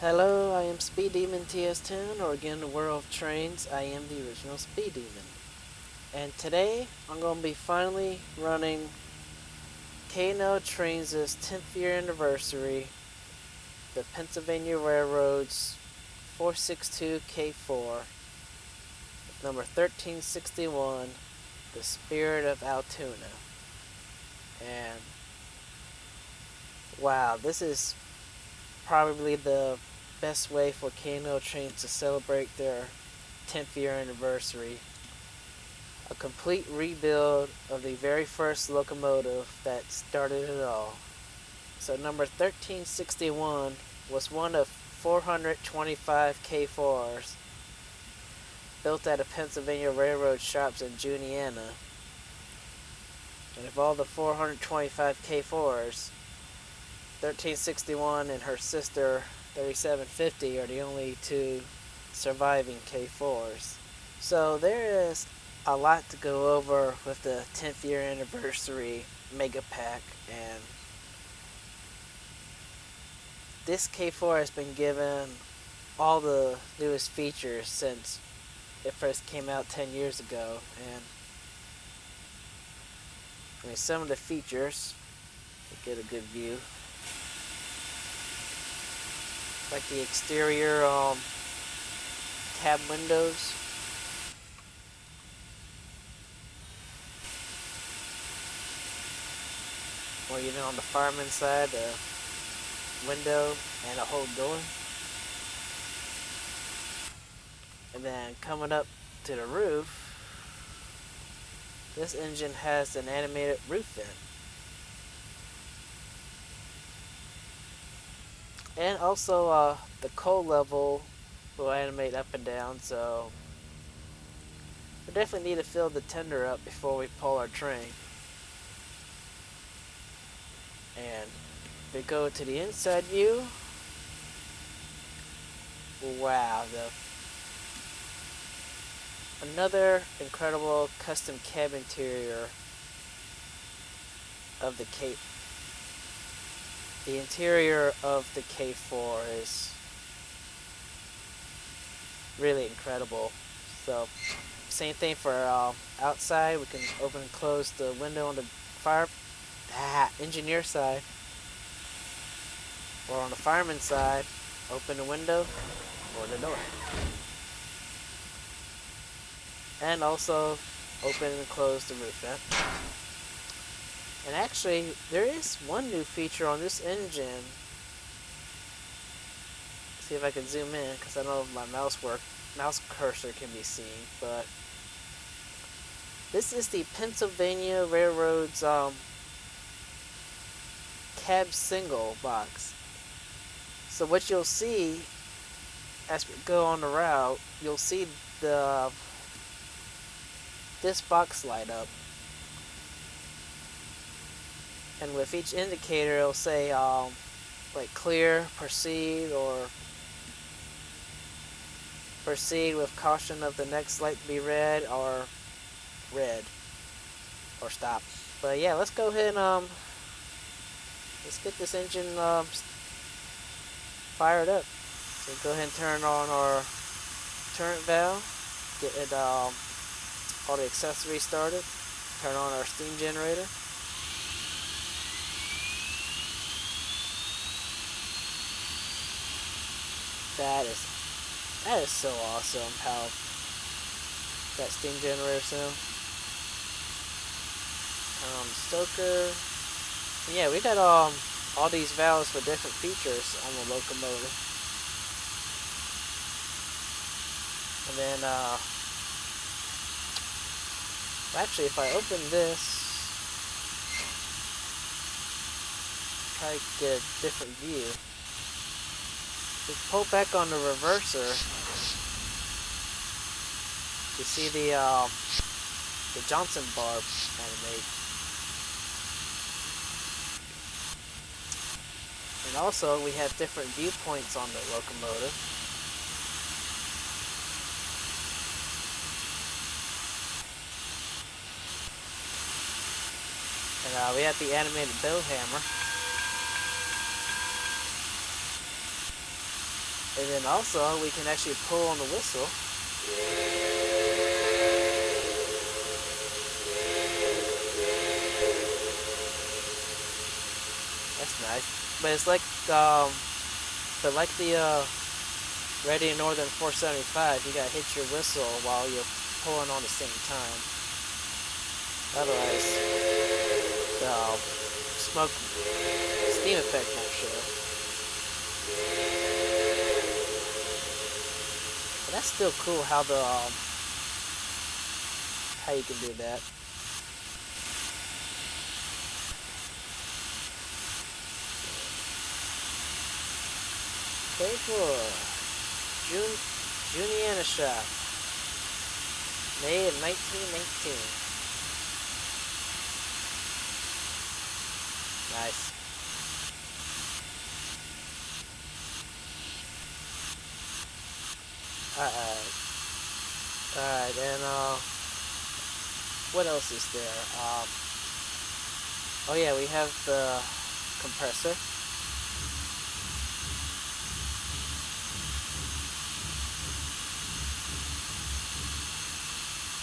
Hello, I am Speed Demon TS10, or again, the world of trains. I am the original Speed Demon. And today, I'm going to be finally running K&L Trainz' 10th year anniversary, the Pennsylvania Railroad's 462K4, with number 1361, the Spirit of Altoona. And wow, this is probably the best way for K&L Trainz to celebrate their 10th year anniversary. A complete rebuild of the very first locomotive that started it all. So number 1361 was one of 425 K4s built at a Pennsylvania Railroad shops in Juniana. And of all the 425 K4s, 1361 and her sister 3750 are the only two surviving K4s. So there is a lot to go over with the 10th year anniversary mega pack, and this K4 has been given all the newest features since it first came out 10 years ago. And I mean, some of the features, to get a good view, like the exterior tab windows, or you know, on the fireman's side, a window and a whole door. And then coming up to the roof, this engine has an animated roof vent. And also the coal level will animate up and down, so we definitely need to fill the tender up before we pull our train. And if we go to the inside view, wow, another incredible custom cab interior of the K. The interior of the K4 is really incredible. So same thing for outside. We can open and close the window on the engineer side, or on the fireman side, open the window or the door. And also open and close the roof vent. And actually, there is one new feature on this engine. See if I can zoom in, because I don't know if my mouse cursor can be seen, but this is the Pennsylvania Railroad's cab single box. So what you'll see as we go on the route, you'll see this box light up, and with each indicator it'll say like clear, proceed, or proceed with caution of the next light to be red, or red, or stop. But yeah, let's go ahead and let's get this engine fired up. So go ahead and turn on our turret valve, get it all the accessories started, turn on our steam generator. That is so awesome how that steam generator sound. Turn on the stoker. And yeah, we got all these valves for different features on the locomotive. And then actually, if I open this, try to get a different view. We pull back on the reverser. You see the Johnson bar animate. And also, we have different viewpoints on the locomotive. And we have the animated bell hammer. And then also we can actually pull on the whistle. That's nice. But it's like but like the Ready Northern 475, you gotta hit your whistle while you're pulling on the same time. Otherwise, the smoke steam effect won't show. But that's still cool how how you can do that. K4 Juniana shop, May of 1919. Nice. Alright. Alright, and what else is there? Oh yeah, we have the compressor.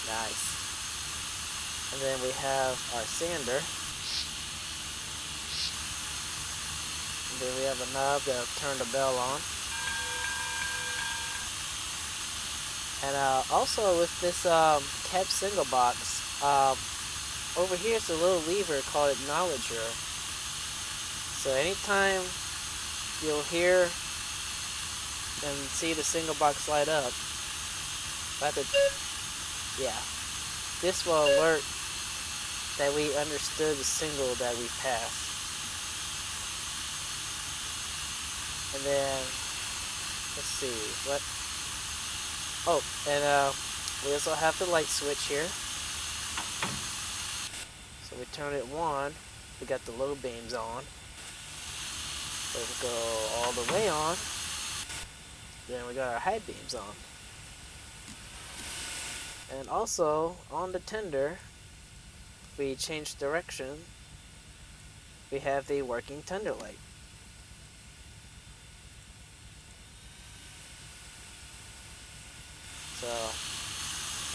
Nice. And then we have our sander. And then we have a knob that'll turn the bell on. And also with this cab single box, over here is a little lever called acknowledger. So anytime you'll hear and see the single box light up, yeah, this will alert that we understood the single that we passed. And then, let's see, what? Oh, and we also have the light switch here. So we turn it on, we got the low beams on. So we go all the way on. Then we got our high beams on. And also, on the tender, we change direction. We have the working tender light. So,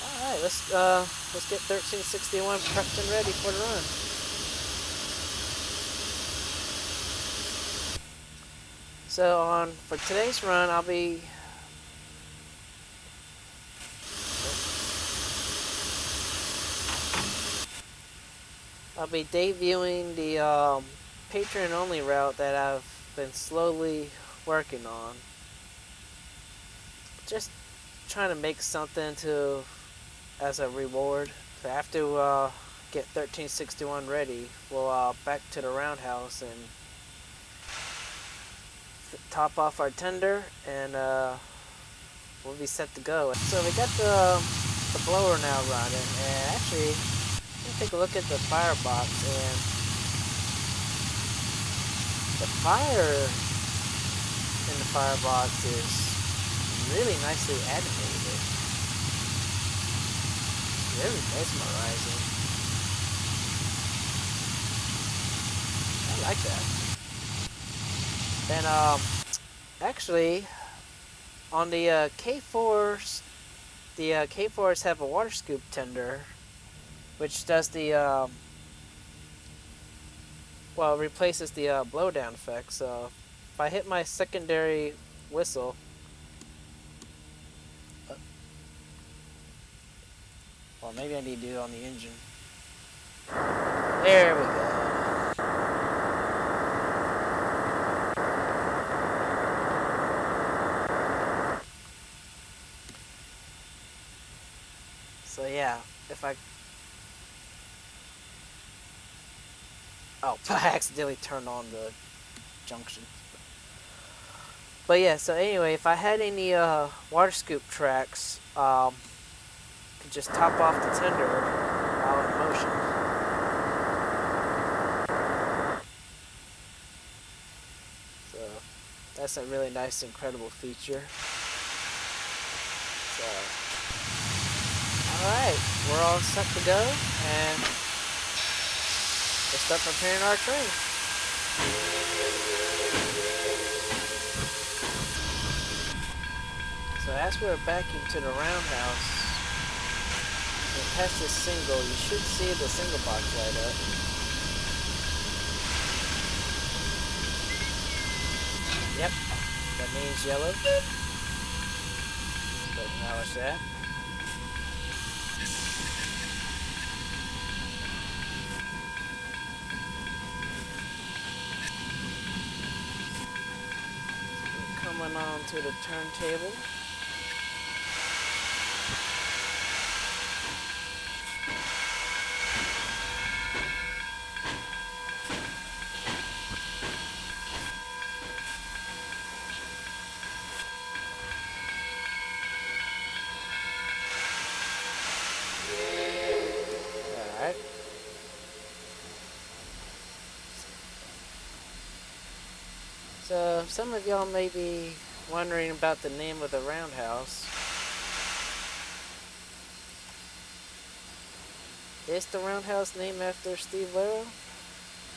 alright, let's get 1361 prepped and ready for the run. So for today's run, I'll be debuting the Patreon only route that I've been slowly working on. Just trying to make something as a reward. So I have to get 1361 ready. We'll back to the roundhouse and top off our tender, and we'll be set to go. So we got the blower now running, and actually, let's take a look at the firebox, and the fire in the firebox is really nicely animated. Very mesmerizing. I like that. And actually, on the K4s, the K4s have a water scoop tender, which does the well, replaces the blowdown effect. So if I hit my secondary whistle, well, maybe I need to do it on the engine. There we go. So yeah, if I... Oh, I accidentally turned on the junction. But yeah, so anyway, if I had any water scoop tracks, could just top off the tender while in motion. So that's a really nice, incredible feature. So, alright, we're all set to go, and let's start preparing our train. So as we're backing to the roundhouse, and past this single, you should see the single box light up. Yep, that means yellow. So acknowledge that. Coming on to the turntable. Alright. So some of y'all may be wondering about the name of the roundhouse. Is the roundhouse named after Steve Laro?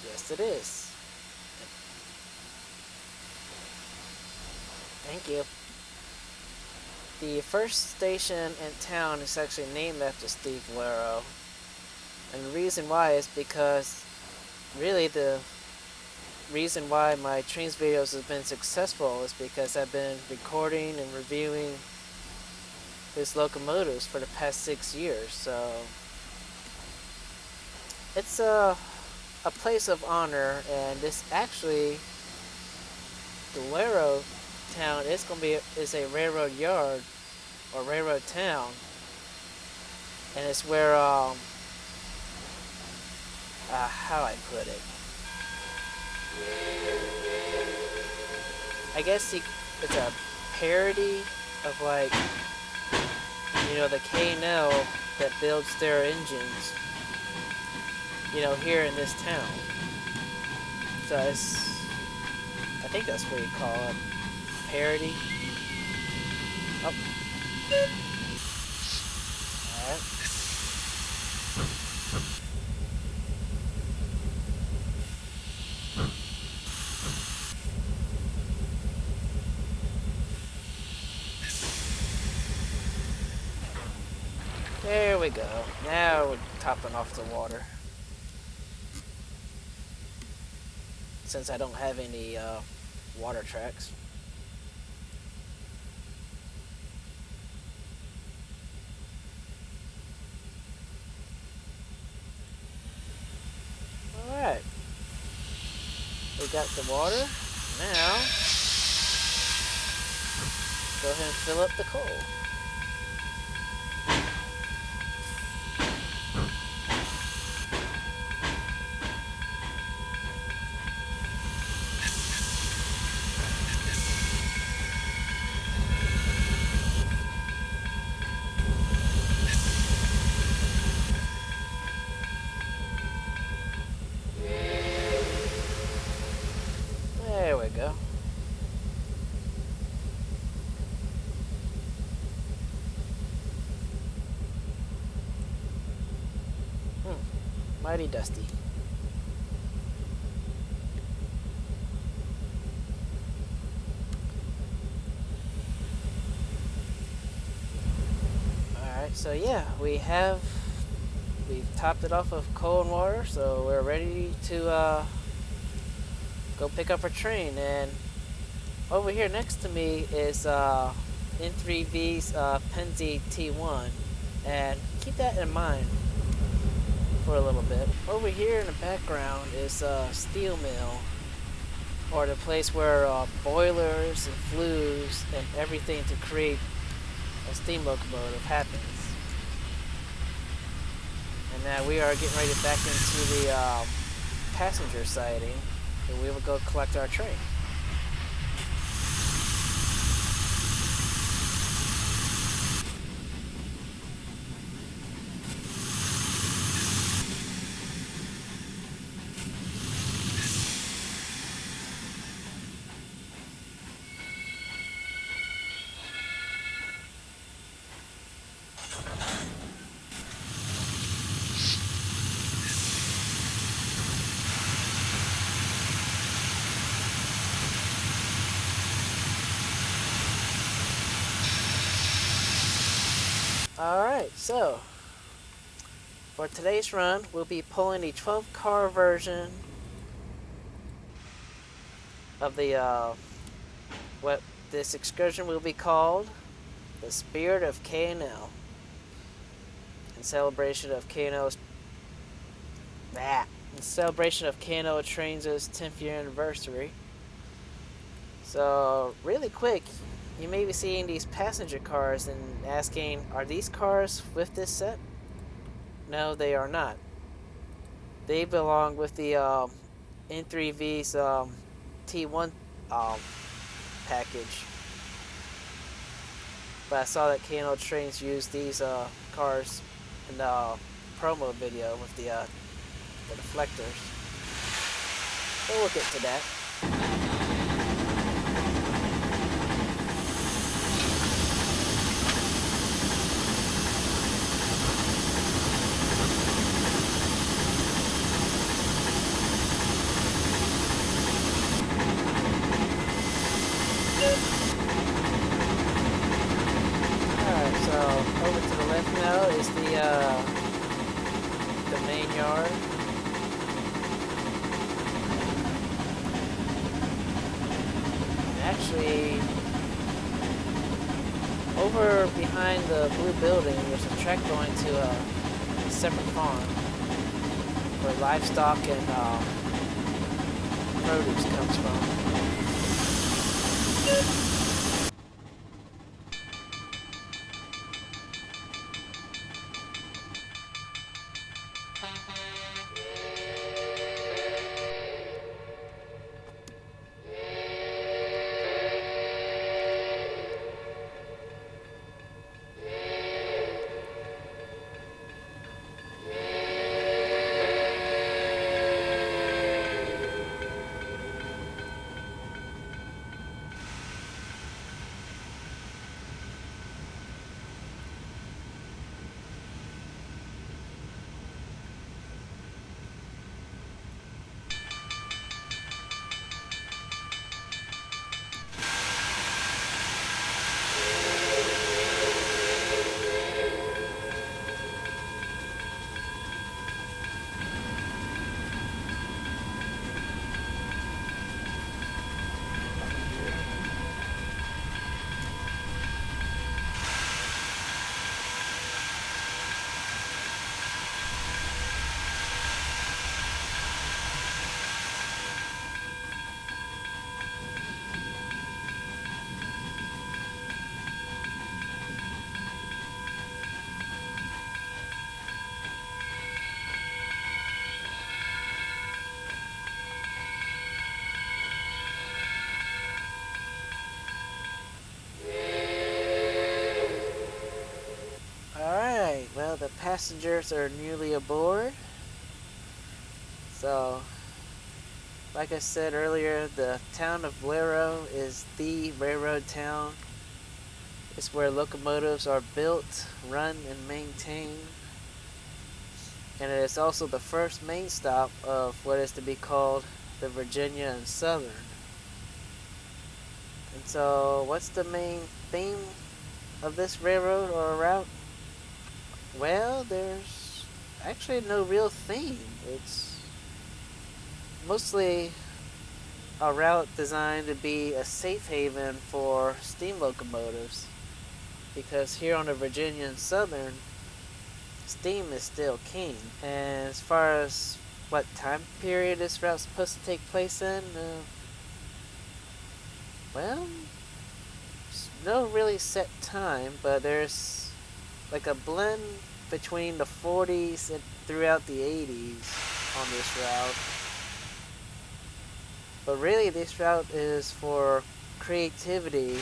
Yes, it is. Thank you. The first station in town is actually named after Steve Laro. And the reason why is because really the reason why my Trainz videos have been successful is because I've been recording and reviewing his locomotives for the past 6 years. So it's a place of honor, and this actually, the Laro town is a railroad yard or railroad town, and it's where how do I put it? I guess it's a parody of, like, you know, the K&L that builds their engines, you know, here in this town. So I think that's what you call it, parody. Oh. Alright. There we go. Now we're topping off the water. Since I don't have any water tracks. Alright. We got the water. Now, go ahead and fill up the coal. There we go. Mighty dusty. Alright, so yeah, we've topped it off of coal and water, so we're ready to go pick up our train. And over here next to me is N3V's Penzi T1, and keep that in mind for a little bit. Over here in the background is a steel mill, or the place where boilers and flues and everything to create a steam locomotive happens. And now we are getting ready to back into the passenger siding, and we will go collect our train. Alright, so for today's run, we'll be pulling the 12-car version of the, what this excursion will be called, the Spirit of K&L, in celebration of K&L's, in celebration of K&L Trainz' 10th year anniversary. So, really quick, you may be seeing these passenger cars and asking, are these cars with this set? No, they are not. They belong with the N3V's T1 package. But I saw that K&L Trainz used these cars in the promo video with the deflectors. So we'll get to that. Alright, so over to the left now is the main yard. And actually, over behind the blue building, there's a track going to a separate farm where livestock and produce comes from. Alright, well, the passengers are newly aboard. So, like I said earlier, the town of Valero is the railroad town. It's where locomotives are built, run, and maintained. And it is also the first main stop of what is to be called the Virginia and Southern. And so, what's the main theme of this railroad or route? Well, there's actually no real theme. It's mostly a route designed to be a safe haven for steam locomotives, because here on the Virginia and Southern, steam is still king. And as far as what time period this route's supposed to take place in, well, there's no really set time, but there's like a blend between the 40s and throughout the 80s on this route. But really, this route is for creativity,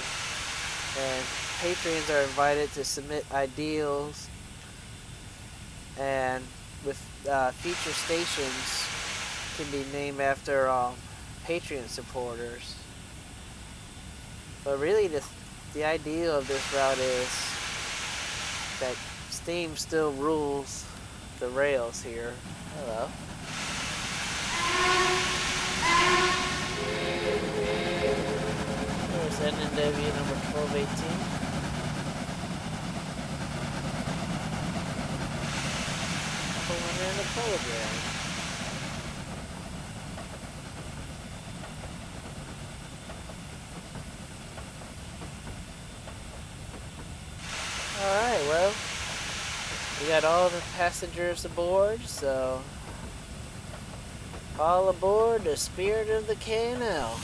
and patrons are invited to submit ideals, and with future stations can be named after Patreon supporters. But really, the idea of this route is that steam still rules the rails here. Hello. There's NNW number 1218. in the polar bear. Alright, well, we got all the passengers aboard, so all aboard the Spirit of the K&L.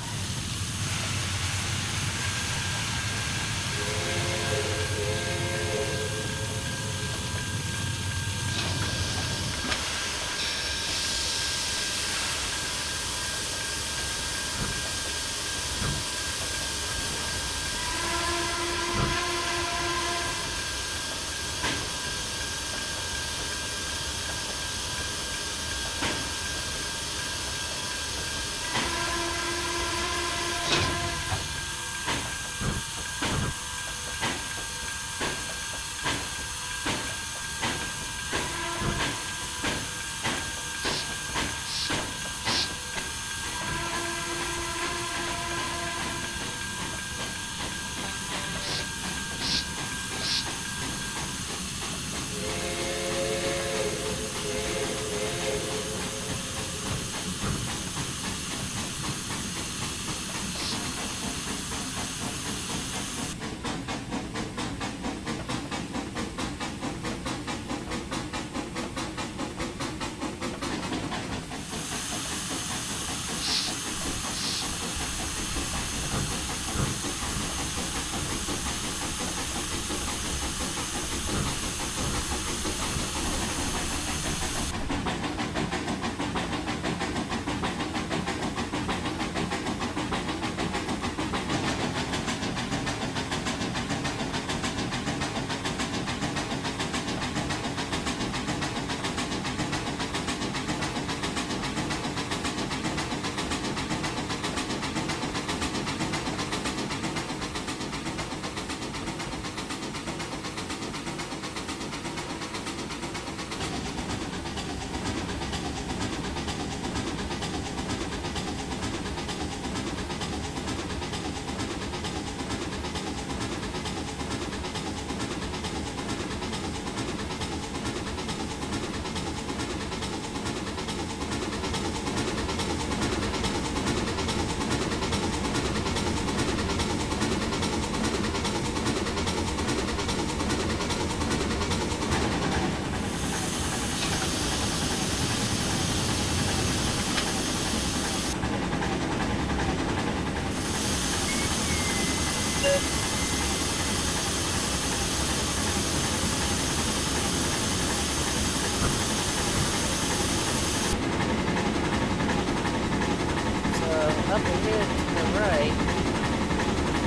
Up ahead to the right,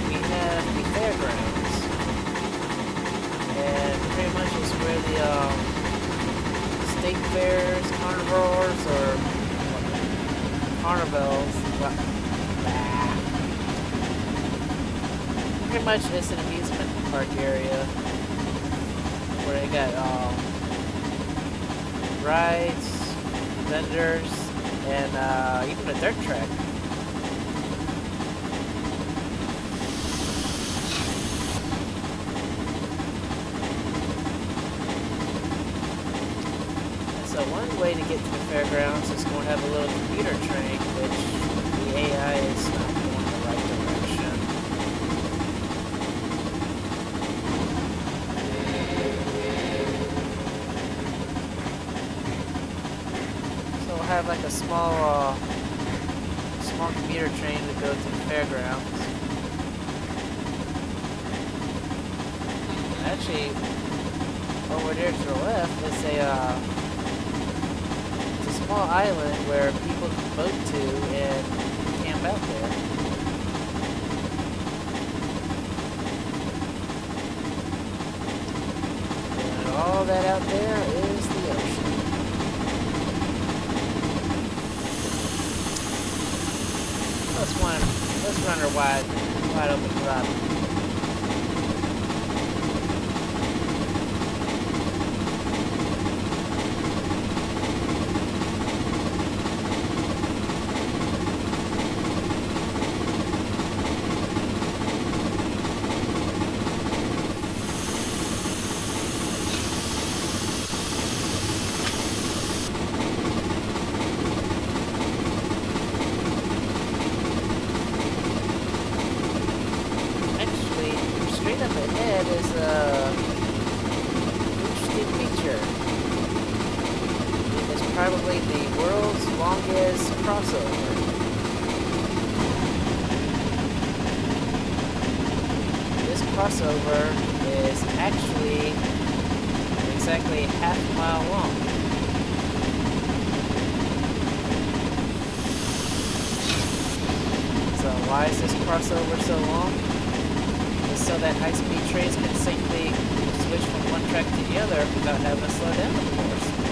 we have the fairgrounds, and pretty much is where the state fairs, carnivores, or carnivals. Pretty much it's an amusement park area where they got rides, vendors, and even a dirt track. So one way to get to the fairgrounds is going to have a little commuter train, which the AI is not going the right direction. So we'll have like a small commuter train to go to the fairgrounds. Actually, over there to the left, it's a small island where people can boat to and camp out there. And all that out there is the ocean. Let's run her wide open throttle. crossover. This crossover is actually exactly half a mile long. So why is this crossover so long? It's so that high-speed trains can safely switch from one track to the other without having to slow down, of course.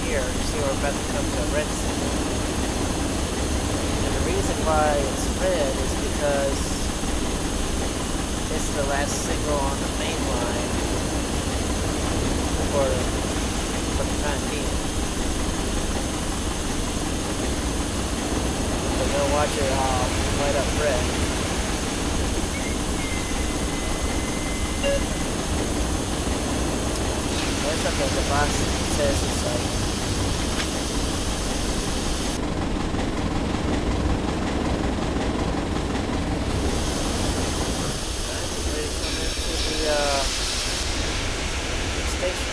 here. You see we're about to come to a red signal. And the reason why it's red is because it's the last signal on the main line for the time being. So you'll watch it light up red. There's something the box says it's like. Ready to come into the station.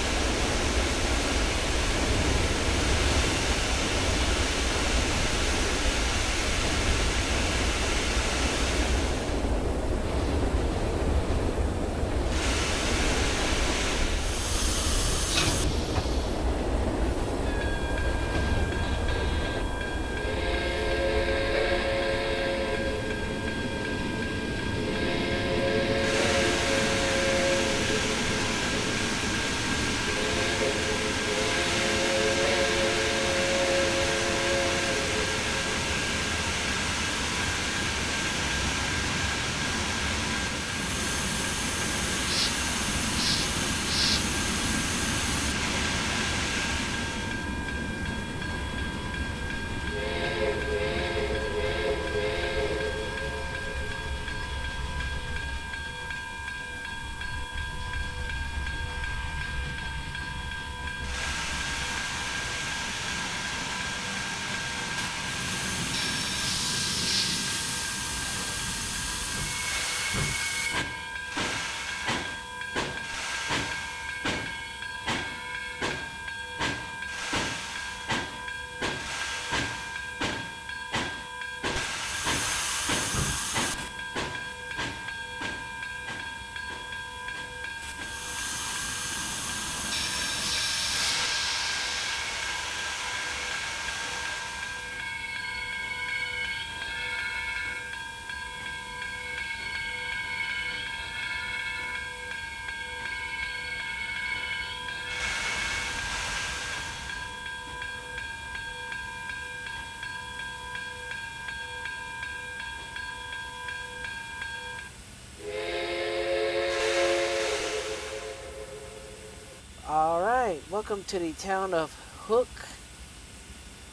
Alright, welcome to the town of Hook.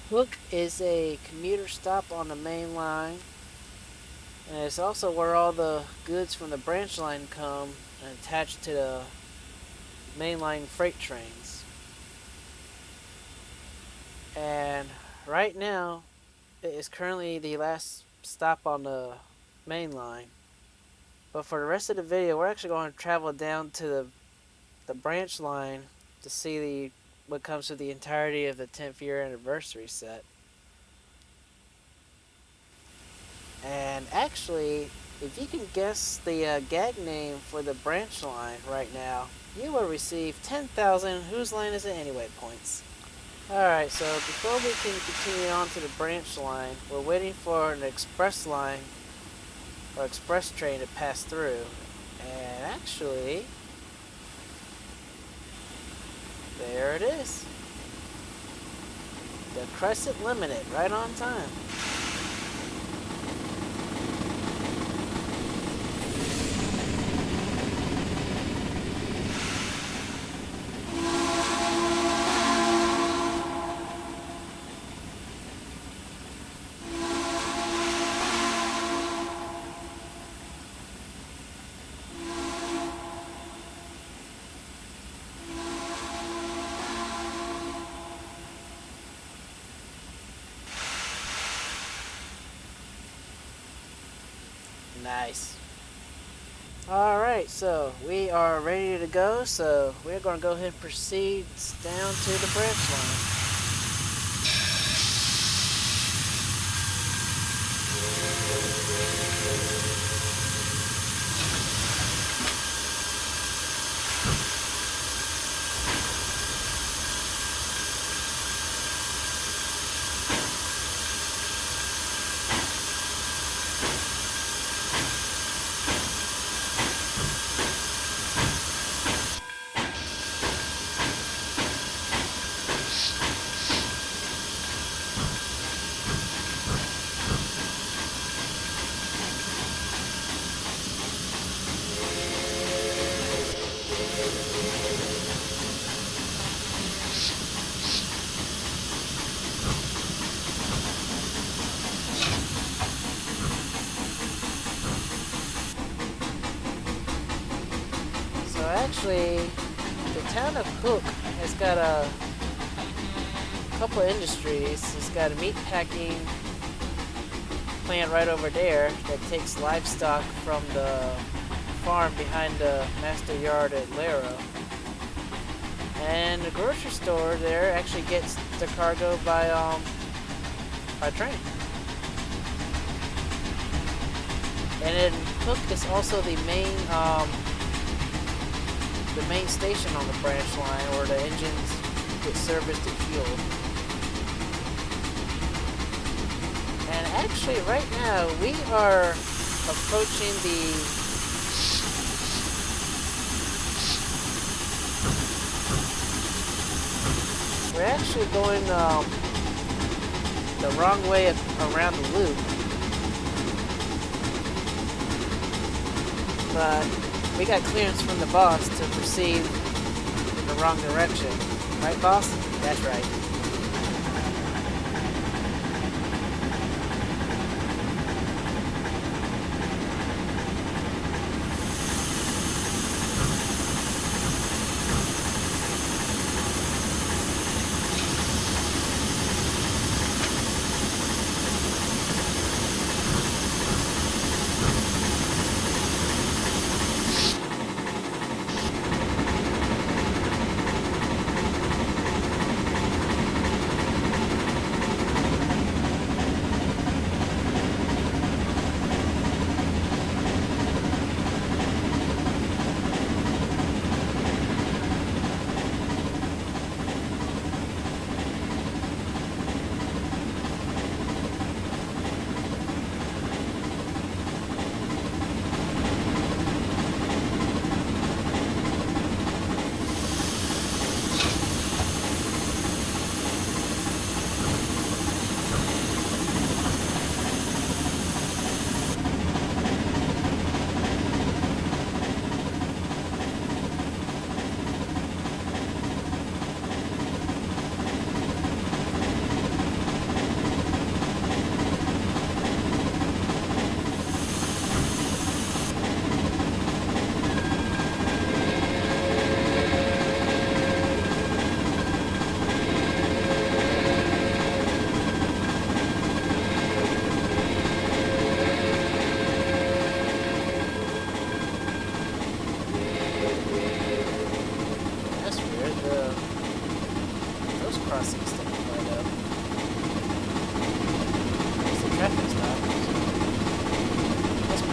Hook is a commuter stop on the main line, and it's also where all the goods from the branch line come and attach to the mainline freight trains. And right now, it is currently the last stop on the main line. But for the rest of the video, we're actually going to travel down to the branch line to see what comes with the entirety of the 10th year anniversary set. And actually, if you can guess the gag name for the branch line right now, you will receive 10,000 whose line is it anyway points. Alright, so before we can continue on to the branch line, we're waiting for an express line or express train to pass through. And actually, there it is. The Crescent Limited, right on time. Nice. Alright, so we are ready to go, so we're going to go ahead and proceed down to the branch line. So actually, the town of Hook has got a couple of industries. It's got a meat packing plant right over there that takes livestock from the farm behind the master yard at Lara. And the grocery store there actually gets the cargo by train. And then Hook is also the main station on the branch line where the engines get serviced and fueled. And actually right now we are approaching we're actually going the wrong way around the loop. But we got clearance from the boss to proceed in the wrong direction. Right, boss? That's right.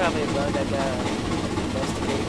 Probably a bug I gotta investigate.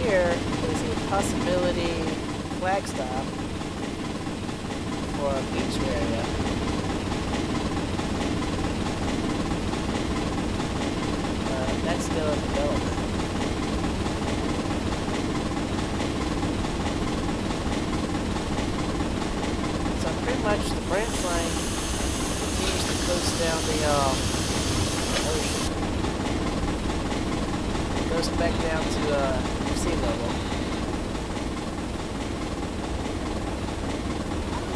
Here is a possibility flag stop for a beach area. That's still in development. So pretty much the branch line continues to coast down the ocean. course back down to sea level.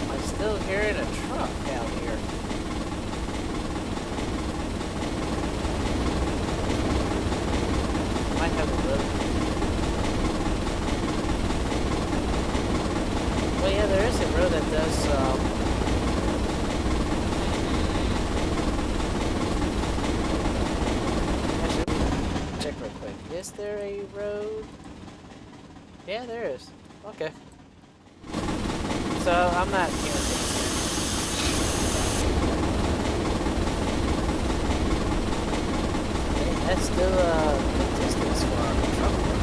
Am I still hearing a truck out here? Might have a road. Well, yeah, there is a road that does. Actually, check real quick. Is there a road? Yeah, there is. Okay. So I'm not hearing things. That's still the distance for our truck work.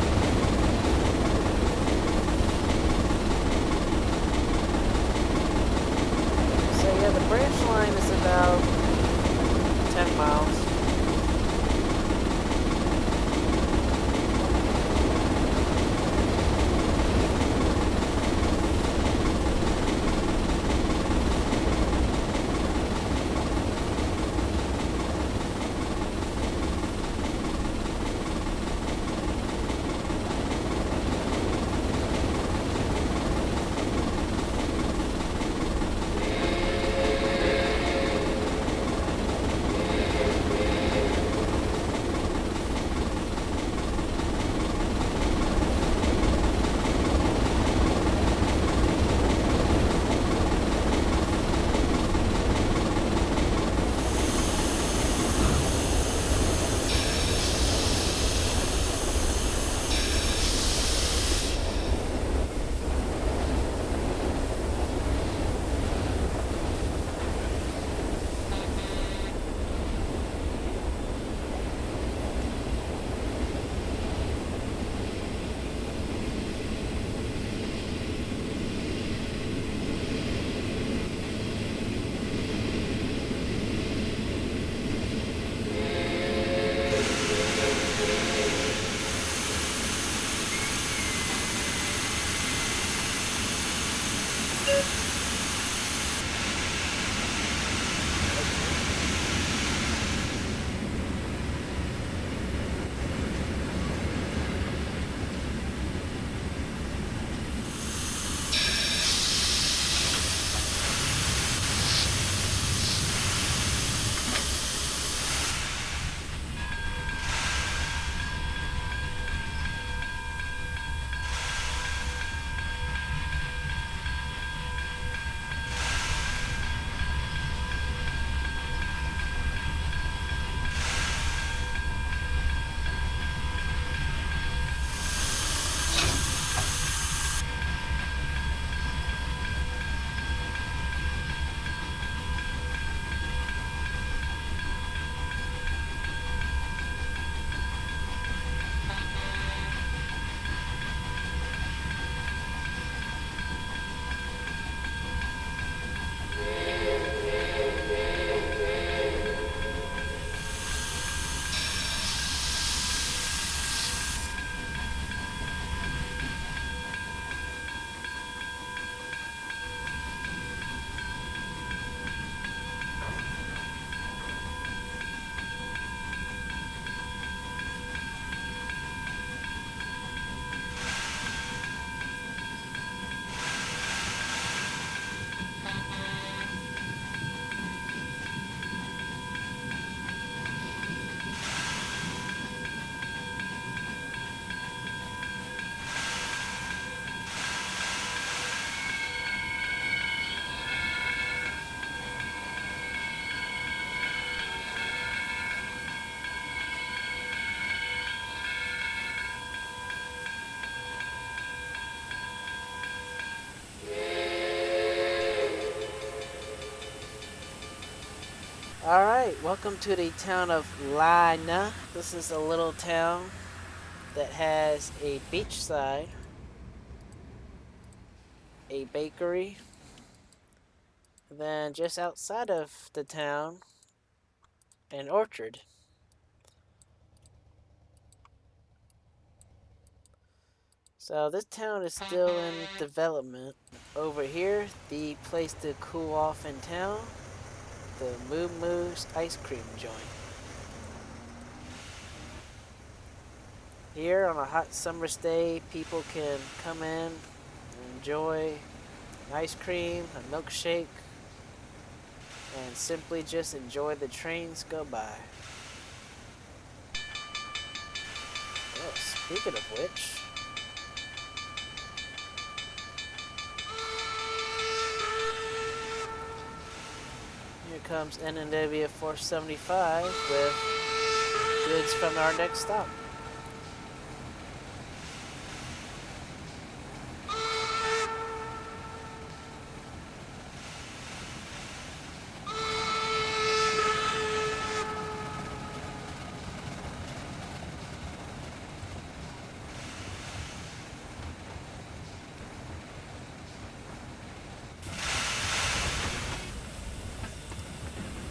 So yeah, the branch line is about 10 miles. Alright, welcome to the town of Lina. This is a little town that has a beachside, a bakery, then just outside of the town, an orchard. So this town is still in development. Over here, the place to cool off in town, the Moo Moo's ice cream joint. Here on a hot summer's day, people can come in and enjoy an ice cream, a milkshake, and simply just enjoy the trains go by. Oh, speaking of which, here comes NNW 475 with goods from our next stop.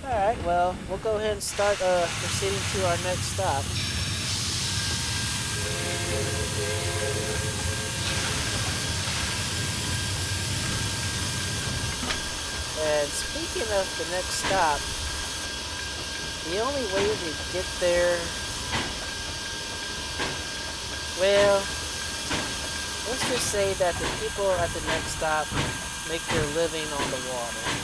Alright, well, we'll go ahead and start proceeding to our next stop. And speaking of the next stop, the only way to get there, well, let's just say that the people at the next stop make their living on the water.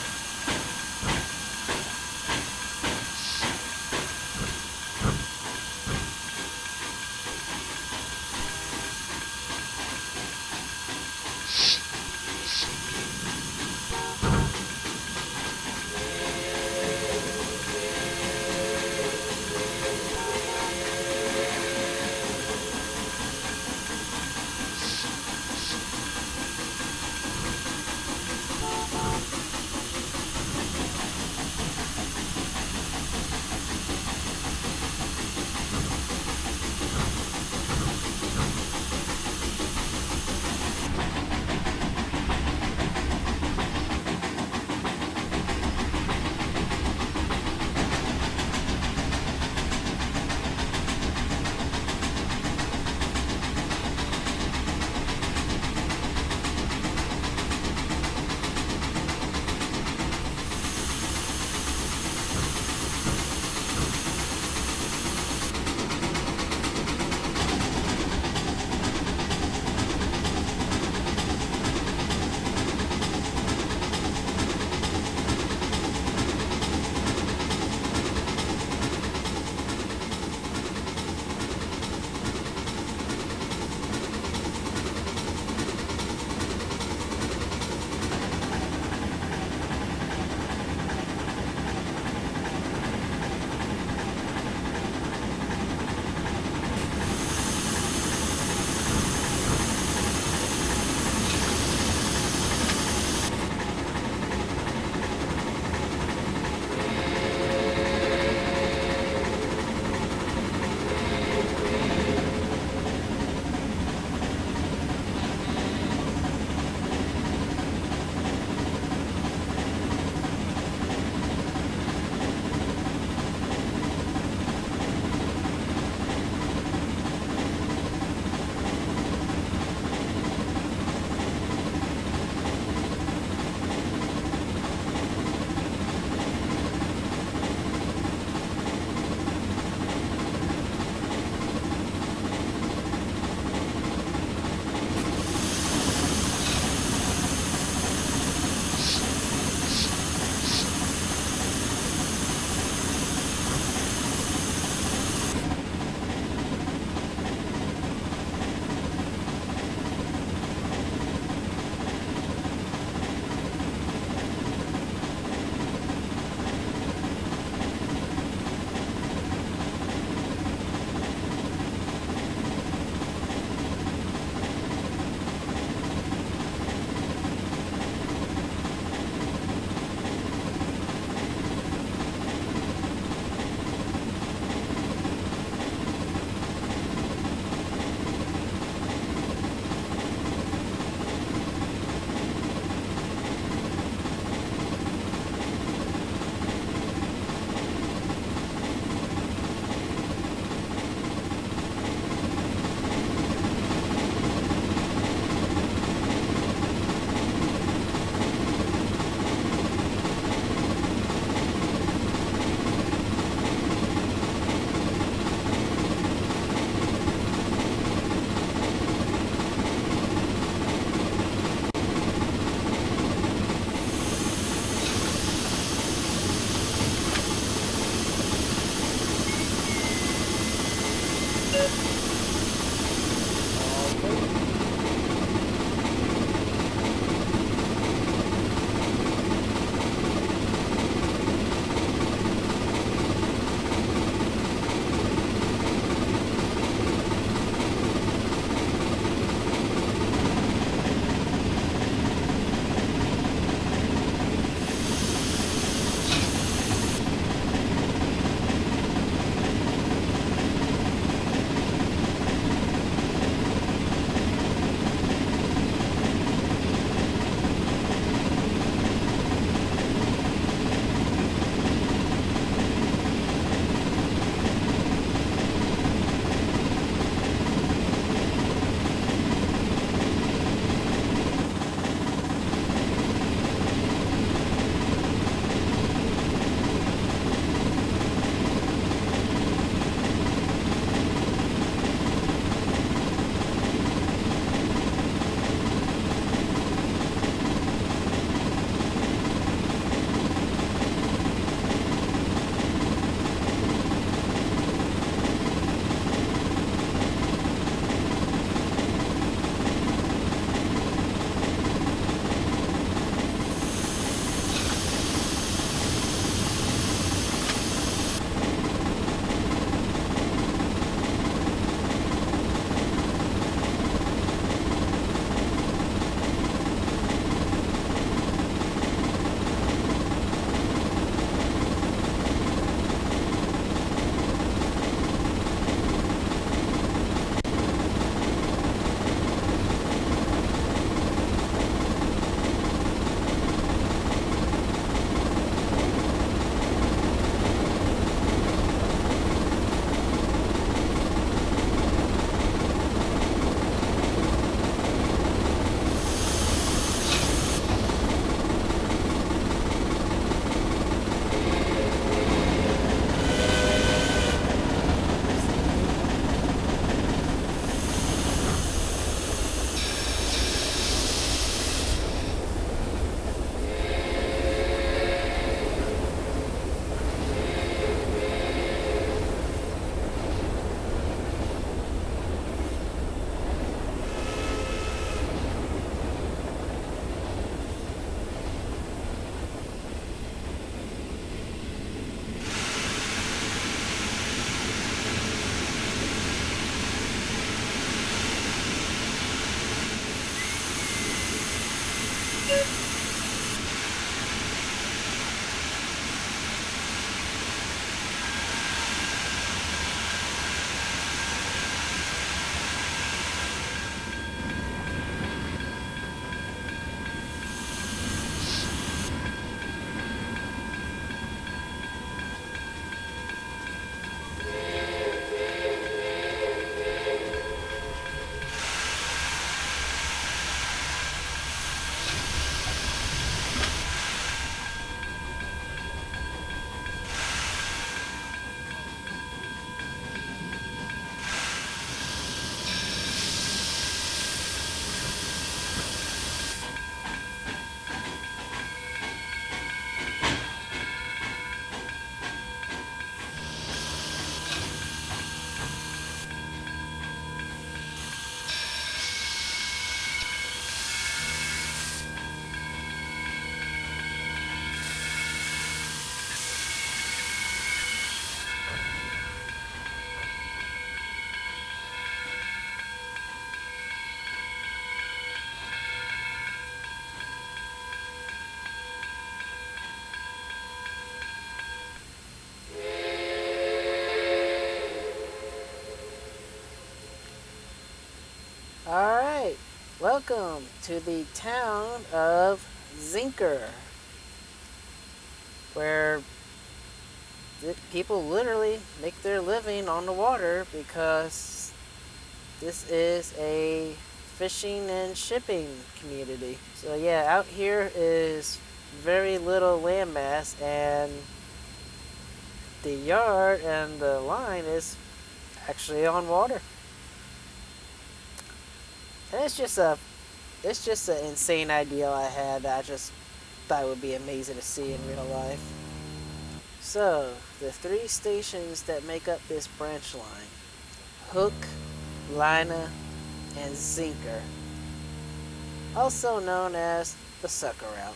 Alright, welcome to the town of Zinker, where people literally make their living on the water because this is a fishing and shipping community. So yeah, out here is very little landmass, and the yard and the line is actually on water. And it's just an insane idea I had that I just thought would be amazing to see in real life. So, the three stations that make up this branch line: Hook, Lina, and Zinker, also known as the Sucker Route.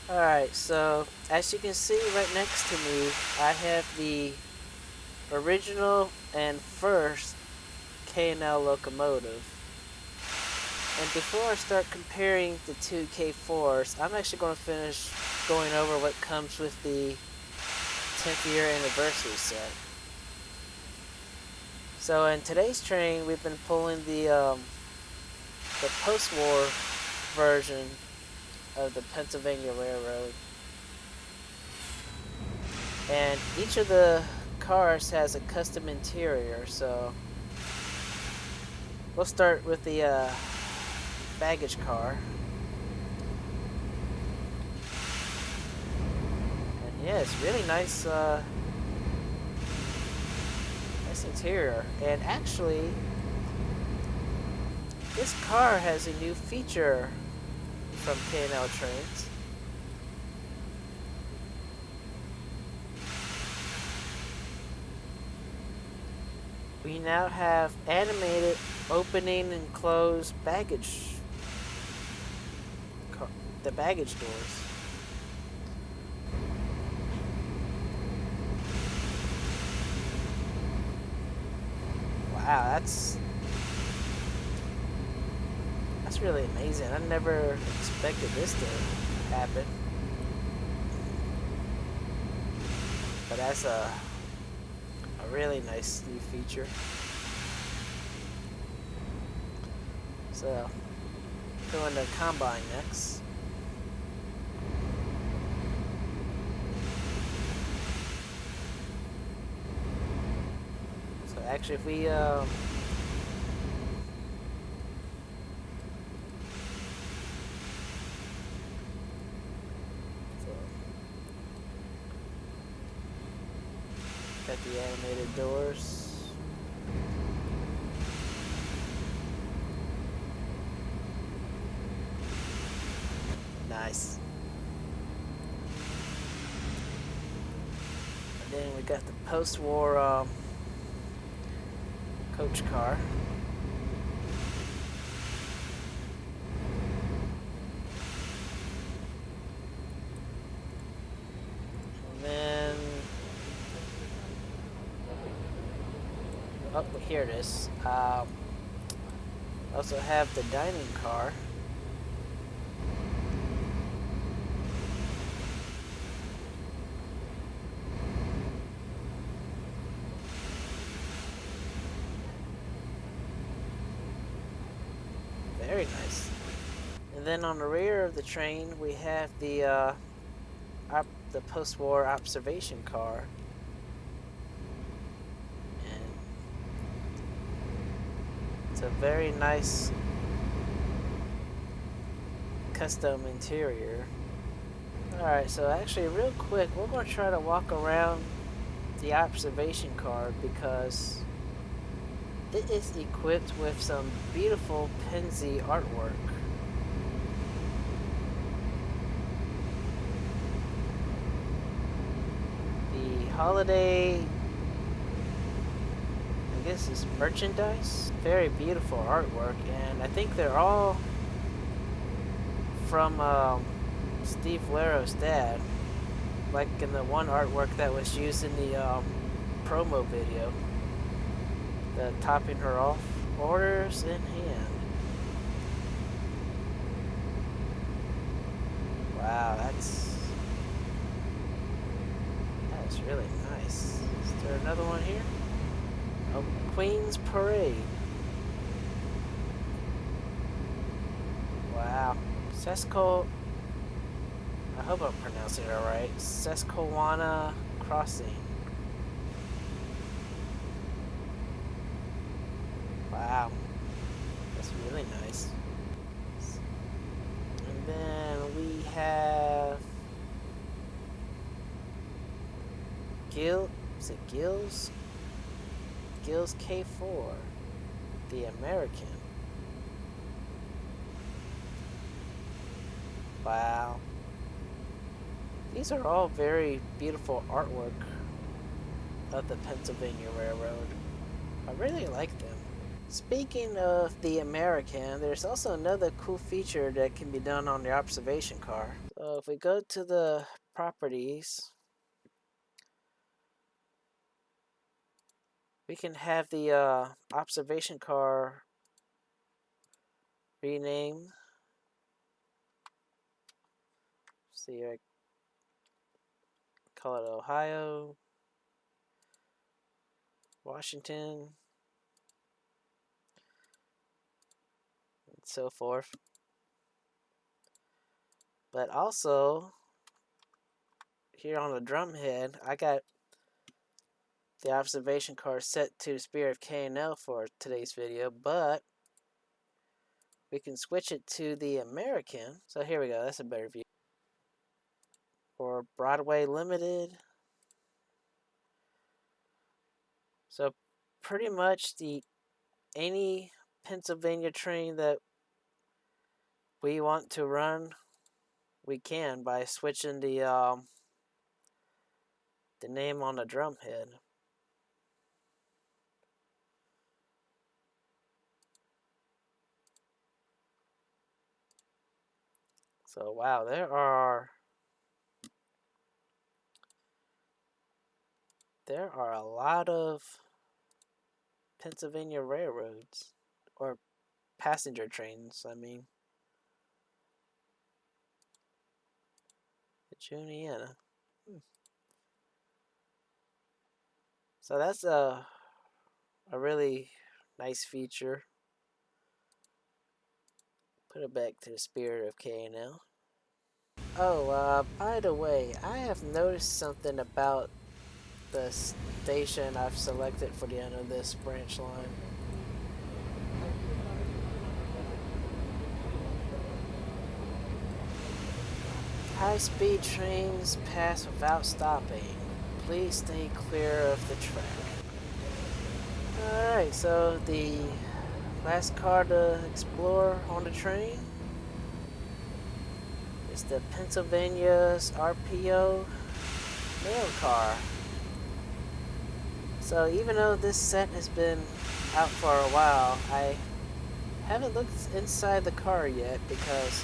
Alright, so as you can see right next to me, I have the original and first K&L locomotive. And before I start comparing the two K4s, I'm actually going to finish going over what comes with the 10th year anniversary set. So in today's train, we've been pulling the post-war version of the Pennsylvania Railroad. And each of the cars has a custom interior, so we'll start with the baggage car. And yeah, it's really nice, nice interior. And actually, this car has a new feature from K&L Trainz. We now have animated opening and close the baggage doors. Wow, that's really amazing. I never expected this to happen. But that's a really nice new feature. So, going to Combine next. So actually, if we got the animated doors. Nice. And then we got the post-war coach car. And then oh, here it is. Also have the dining car. Very nice. And then on the rear of the train, we have the post-war observation car. And it's a very nice custom interior. Alright, so actually real quick, we're going to try to walk around the observation car because it is equipped with some beautiful Penzi artwork. The holiday, I guess, is merchandise. Very beautiful artwork, and I think they're all from Steve Laro's dad, like in the one artwork that was used in the promo video. The topping her off, orders in hand. Wow, that's really nice. Is there another one here? Oh, Queen's Parade. Sesco. I hope I'm pronouncing it alright. Susquehanna Crossing. Wow, that's really nice. And then we have is it Gills? Gills K4, the American. Wow. These are all very beautiful artwork of the Pennsylvania Railroad. I really like them. Speaking of the American, there's also another cool feature that can be done on the observation car. So if we go to the properties, we can have the observation car rename. See, I call it Ohio, Washington, and so forth. But also, here on the drum head, I got the observation car set to the Spirit of K&L for today's video, but we can switch it to the American. So here we go, that's a better view. For Broadway Limited. So pretty much any Pennsylvania train that we want to run, we can by switching the name on the drum head. So wow, there are a lot of Pennsylvania railroads, or passenger trains, I mean. The Juniana. So that's a really nice feature. Put it back to the Spirit of K&L. Oh, by the way, I have noticed something about the station I've selected for the end of this branch line. High-speed trains pass without stopping. Please stay clear of the track. Alright, so the last car to explore on the train is the Pennsylvania's RPO mail car. So even though this set has been out for a while, I haven't looked inside the car yet because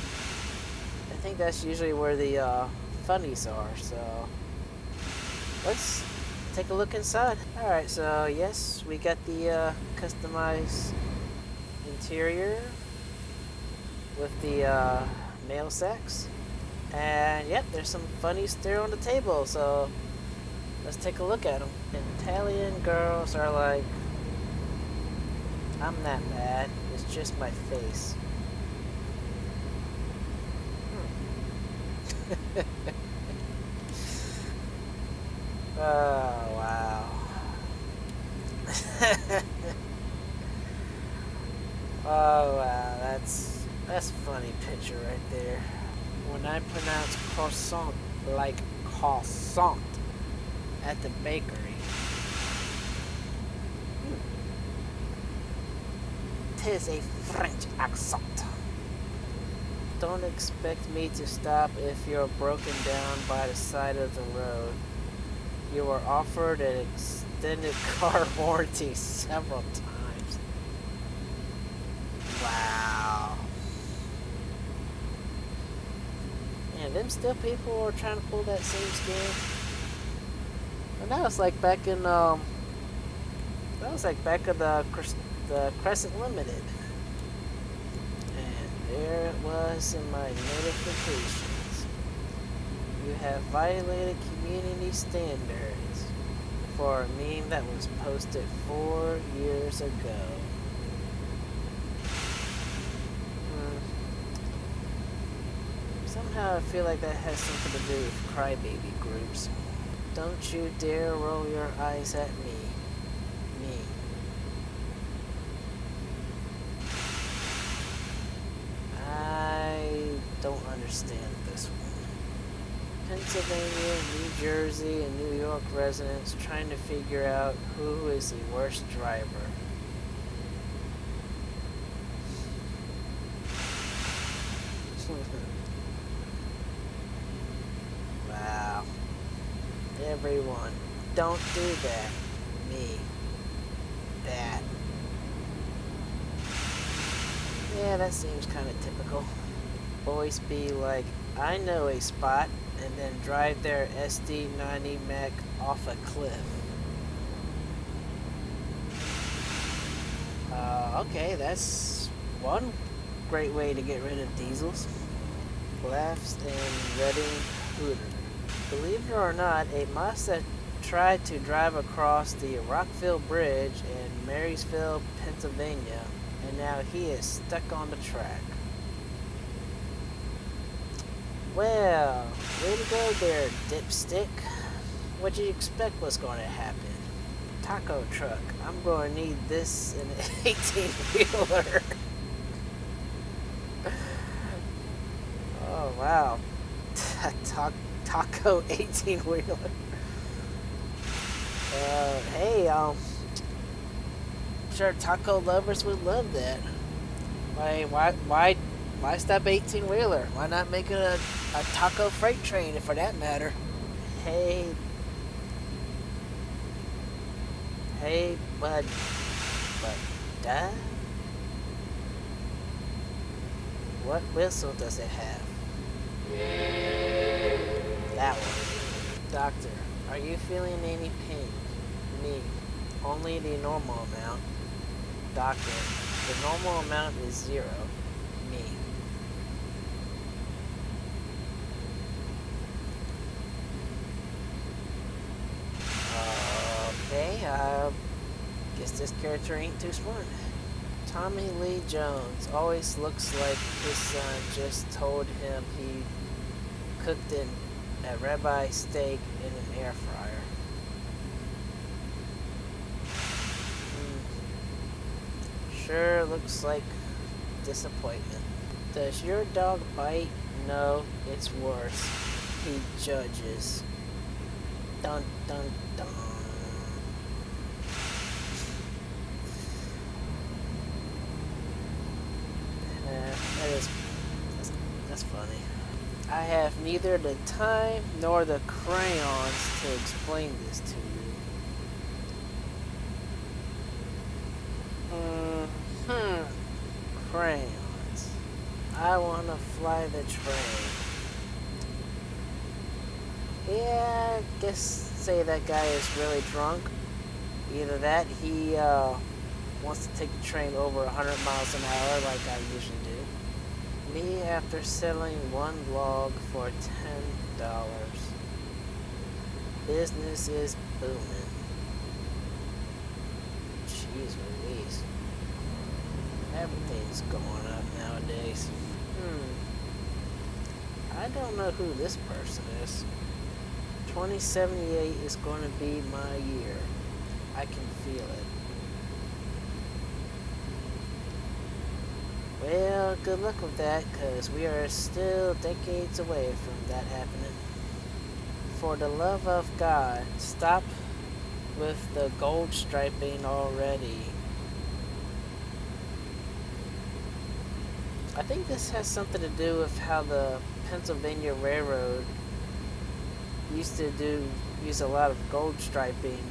I think that's usually where the funnies are. So let's take a look inside. Alright, so yes, we got the customized interior with the mail sacks. And yep, there's some funnies there on the table, so let's take a look at them. Italian girls are like, I'm not mad, it's just my face. Oh, wow. Oh, wow, that's a funny picture right there. When I pronounce croissant like croissant at the bakery, tis a French accent. Don't expect me to stop if you're broken down by the side of the road. You were offered an extended car warranty several times. Wow. Man, them still people are trying to pull that same scam. And that was like back in the Crescent Limited. And there it was in my notifications. You have violated community standards for a meme that was posted 4 years ago. Somehow I feel like that has something to do with crybaby groups. Don't you dare roll your eyes at me. Me. I don't understand this one. Pennsylvania, New Jersey, and New York residents trying to figure out who is the worst driver. Wow. Everyone, don't do that. Me. That. Yeah, that seems kind of typical. Boys be like, I know a spot, and then drive their SD90 Mac off a cliff. Okay, that's one great way to get rid of diesels. Laughs and Reading Hooter. Believe it or not, a Mazda tried to drive across the Rockville Bridge in Marysville, Pennsylvania, and now he is stuck on the track. Well, way to go there, dipstick. What'd you expect was going to happen? Taco truck, I'm going to need this in an 18-wheeler. Oh, wow. Taco 18-wheeler. Hey, I'm sure taco lovers would love that. Why stop 18-wheeler? Why not make it a taco freight train, for that matter? Hey, bud, Dad? What whistle does it have? That one. Doctor, are you feeling any pain? Me. Only the normal amount. Doctor, the normal amount is 0. Me. Okay, guess this character ain't too smart. Tommy Lee Jones always looks like his son just told him he cooked a ribeye steak in an air fryer. Sure looks like disappointment. Does your dog bite? No, it's worse. He judges. Dun dun dun. That's funny. I have neither the time nor the crayons to explain this to you. Crayons. I want to fly the train. Yeah, I guess say that guy is really drunk. Either that, he wants to take the train over 100 miles an hour like I usually do. Me after selling one log for $10. Business is booming. Jeez Louise. Everything's going up nowadays. I don't know who this person is. 2078 is going to be my year. I can feel it. Well, good luck with that, because we are still decades away from that happening. For the love of God, stop with the gold striping already. I think this has something to do with how the Pennsylvania Railroad used to use a lot of gold striping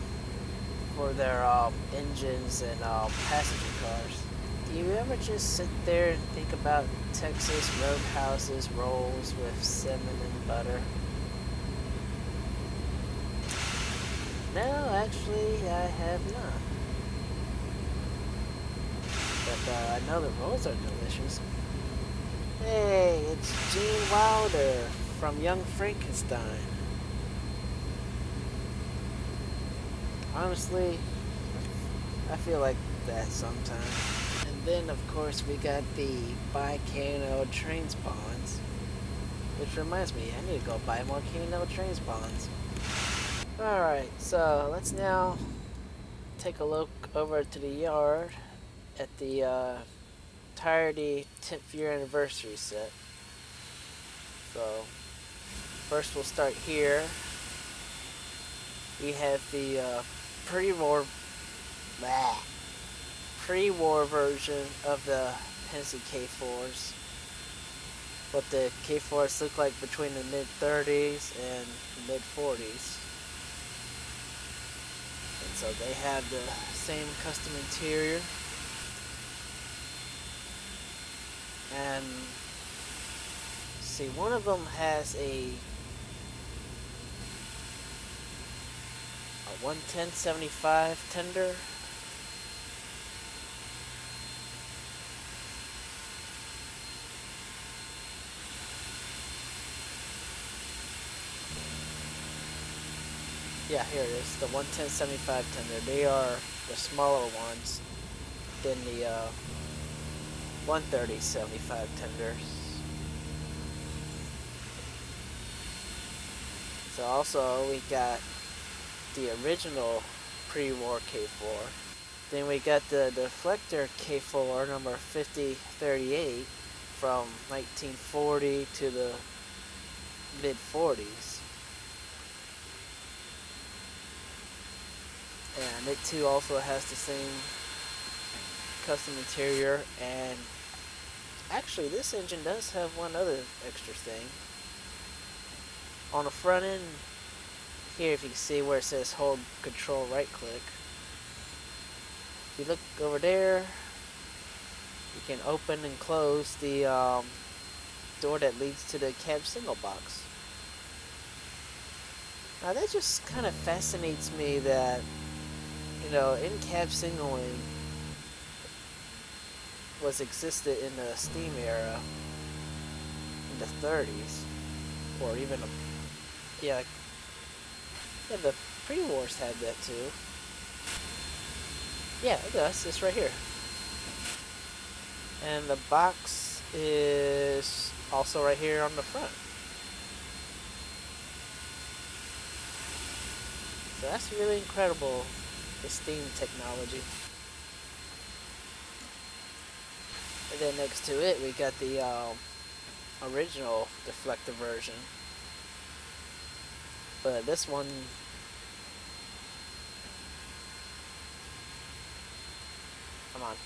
for their engines and passenger cars. Do you ever just sit there and think about Texas Roadhouse's rolls with cinnamon and butter? No, actually, I have not. But I know the rolls are delicious. Hey, it's Gene Wilder from Young Frankenstein. Honestly, I feel like that sometimes. And then, of course, we got the buy K&L Trainz bonds. Which reminds me, I need to go buy more K&L Trainz bonds. Alright, so let's now take a look over to the yard at the entirety 10th year anniversary set. So first we'll start here. We have the pre-war version of the Penske K4s. What the K4s look like between the mid-30s and mid-40s. And so they have the same custom interior. And see, one of them has a 110/75 tender. Yeah, here it is, the 110/75 tender. They are the smaller ones than the 130/75 tenders. So also we got the original pre-war K4. Then we got the deflector K4 number 5038 from 1940 to the mid-40s. And it too also has the same custom interior, and actually this engine does have one other extra thing. On the front end here, if you can see where it says hold control right click, if you look over there, you can open and close the door that leads to the cab signal box. Now that just kind of fascinates me that, you know, in-cab signaling existed in the steam era in the 30s, or even yeah, the pre-wars had that too. Yeah, it does. It's right here. And the box is also right here on the front. So that's really incredible, the steam technology. And then next to it, we got the original deflector version. But this one, come on.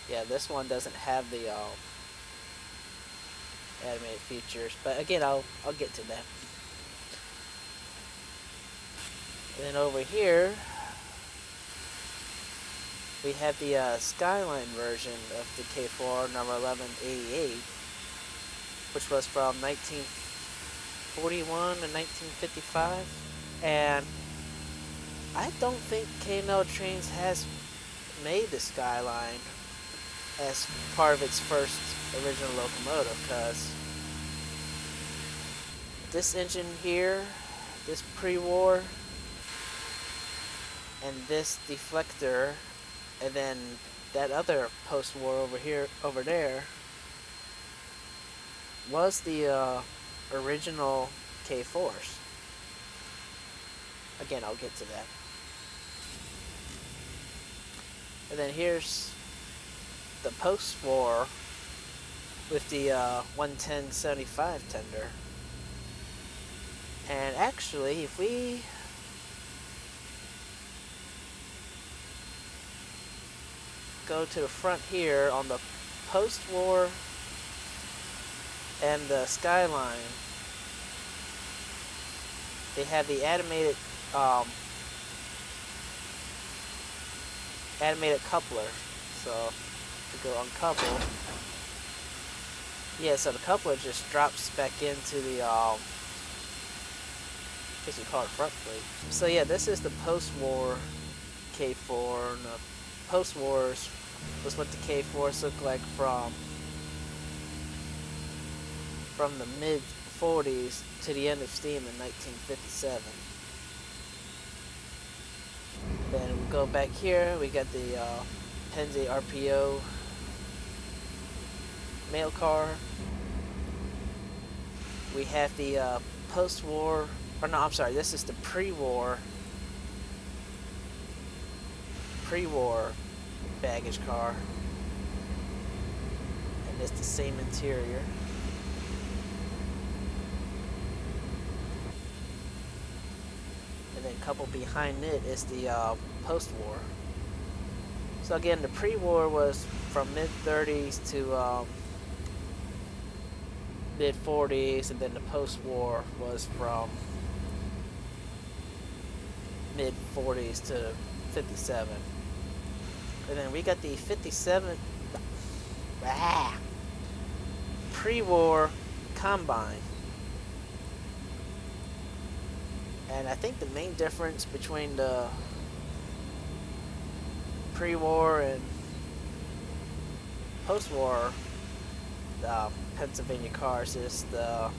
Yeah, this one doesn't have the animated features. But again, I'll get to that. And then over here, we have the Skyline version of the K4 number 1188, which was from 1941 to 1955. And I don't think K&L Trainz has made the Skyline as part of its first original locomotive, because this engine here, this pre-war, and this deflector, and then that other post-war over there, was the original K4s. Again, I'll get to that. And then here's the post-war with the 110/75 tender. And actually, if we go to the front here on the post-war and the Skyline, they have the animated coupler. So to go uncouple, yeah, so the coupler just drops back into the I guess you call it front plate. So yeah, this is the post-war K4, and the post-wars was what the K4s look like from the mid-40s to the end of steam in 1957. Then we go back here, we got the Penske RPO mail car. We have the post-war, or no, I'm sorry, this is the pre-war baggage car, and it's the same interior. And then a couple behind it is the post-war. So again, the pre-war was from mid-30s to mid-40s, and then the post-war was from mid-40s to 57. And then we got the 57 pre-war combine. And I think the main difference between the pre-war and post-war Pennsylvania cars is the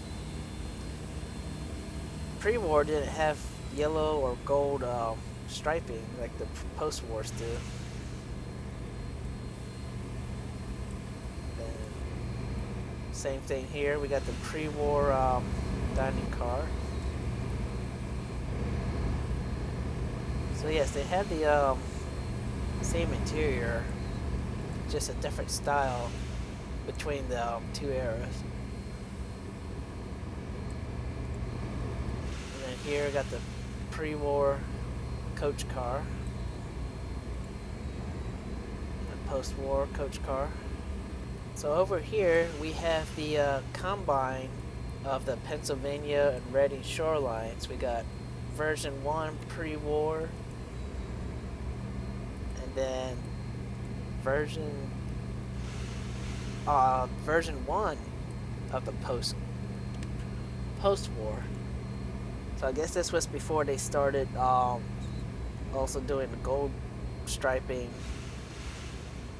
pre-war didn't have yellow or gold striping like the post-wars do. And same thing here. We got the pre-war dining car. So yes, they had the same interior, just a different style between the two eras. And then here we got the pre-war coach car, and post-war coach car. So over here we have the combine of the Pennsylvania and Reading shorelines. We got version 1 pre-war, and then version 1 of the post-war. So I guess this was before they started also doing the gold striping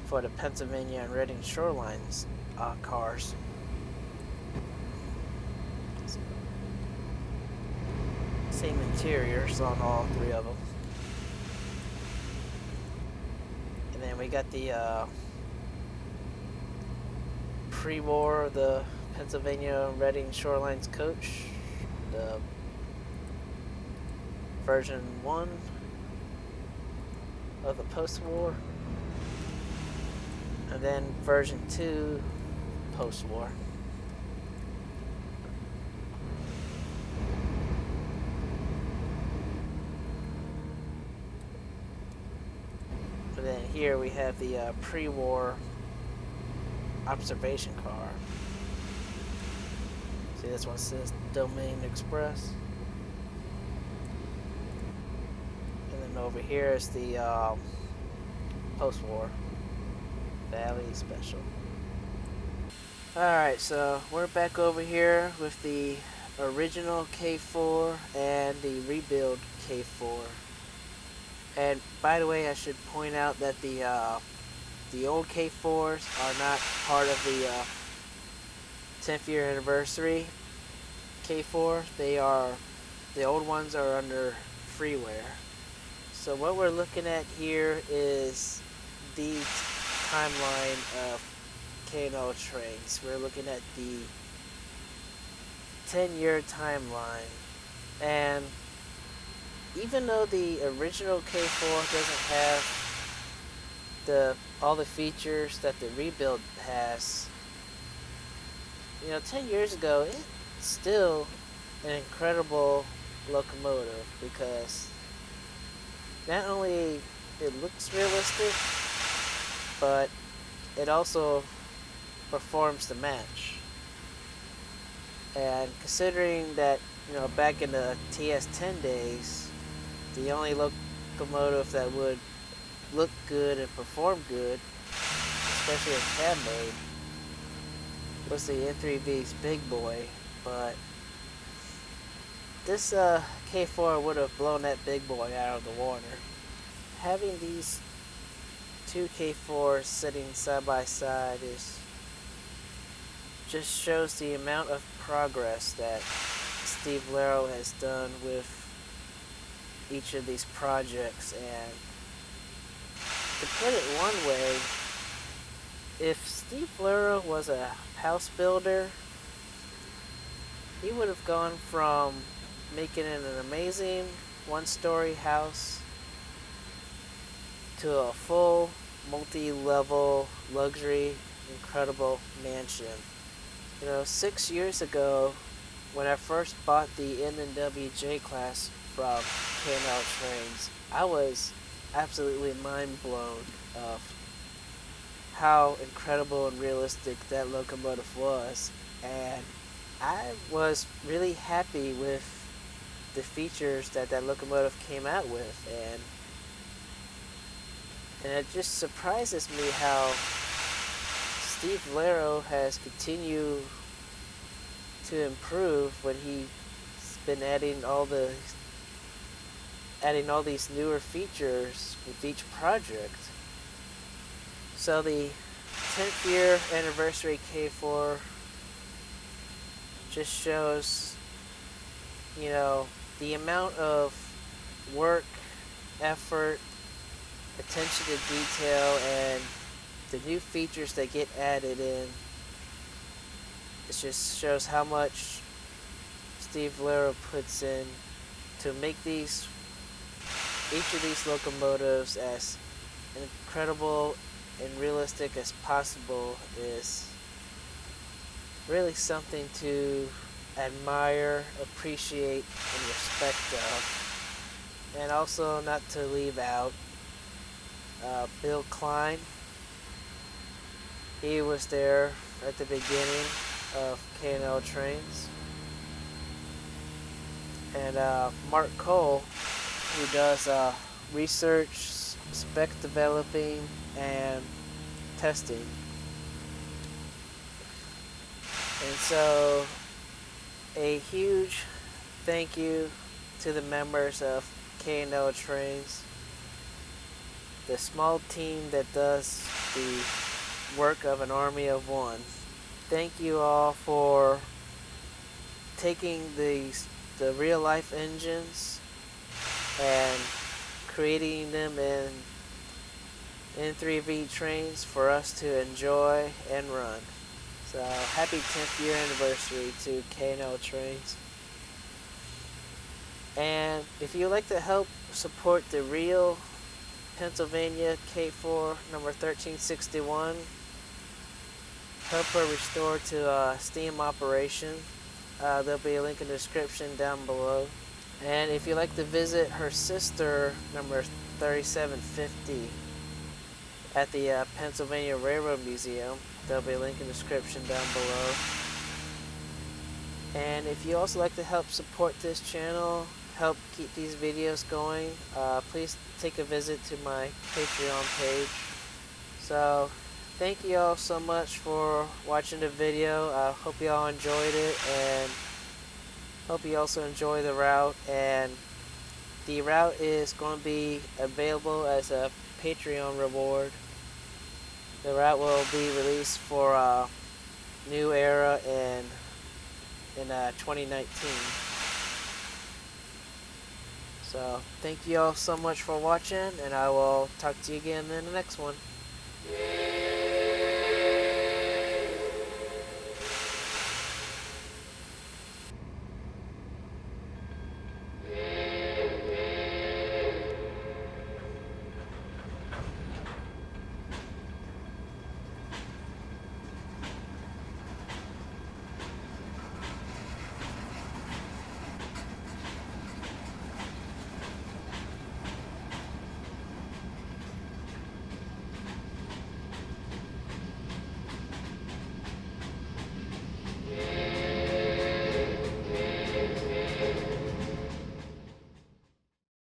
for the Pennsylvania and Reading shorelines cars. Same interiors on all three of them. And then we got the pre-war, the Pennsylvania Reading Shorelines coach, the version 1 of the post-war, and then version 2 post-war. And then here we have the pre-war observation car. See, this one says Domain Express. And then over here is the post-war Valley Special. Alright, so we're back over here with the original K4 and the rebuild K4. And by the way, I should point out that the old K4s are not part of the 10th year anniversary K4. The old ones are under freeware. So what we're looking at here is the timeline of K&L Trainz. We're looking at the 10-year timeline, and even though the original K4 doesn't have all the features that the rebuild has, 10 years ago, it's still an incredible locomotive, because not only it looks realistic, but it also performs the match. And considering that, back in the TS10 days, the only locomotive that would look good and perform good, especially in cab mode, was the N3V's Big Boy. But this K4 would have blown that Big Boy out of the water. Having these two K4s sitting side by side just shows the amount of progress that Steve Laro has done with each of these projects. And to put it one way, if Steve Lera was a house builder, he would have gone from making it an amazing one-story house to a full multi-level luxury incredible mansion. 6 years ago, when I first bought the NWJ class from K&L Trainz, I was absolutely mind blown of how incredible and realistic that locomotive was, and I was really happy with the features that locomotive came out with, and it just surprises me how Steve Lero has continued to improve when he's been adding all these newer features with each project. So the 10th year anniversary K4 just shows, the amount of work, effort, attention to detail, and the new features that get added in. It just shows how much Steve Lero puts in to make each of these locomotives as incredible and realistic as possible. Is really something to admire, appreciate, and respect of. And also not to leave out Bill Klein. He was there at the beginning of K&L Trainz. And Mark Cole, who does research, spec developing, and testing. And so, a huge thank you to the members of K&L Trainz, the small team that does the work of an army of one. Thank you all for taking the real life engines and creating them in N3V trains for us to enjoy and run. So happy 10th year anniversary to K&L Trainz. And if you'd like to help support the real Pennsylvania K4 number 1361, help her restore to steam operation, there'll be a link in the description down below. And if you'd like to visit her sister number 3750 at the Pennsylvania Railroad Museum, there'll be a link in the description down below. And if you also like to help support this channel, help keep these videos going, please take a visit to my Patreon page. So thank you all so much for watching the video. I hope you all enjoyed it, and hope you also enjoy the route. And the route is going to be available as a Patreon reward. The route will be released for New Era in 2019. So thank you all so much for watching, and I will talk to you again in the next one.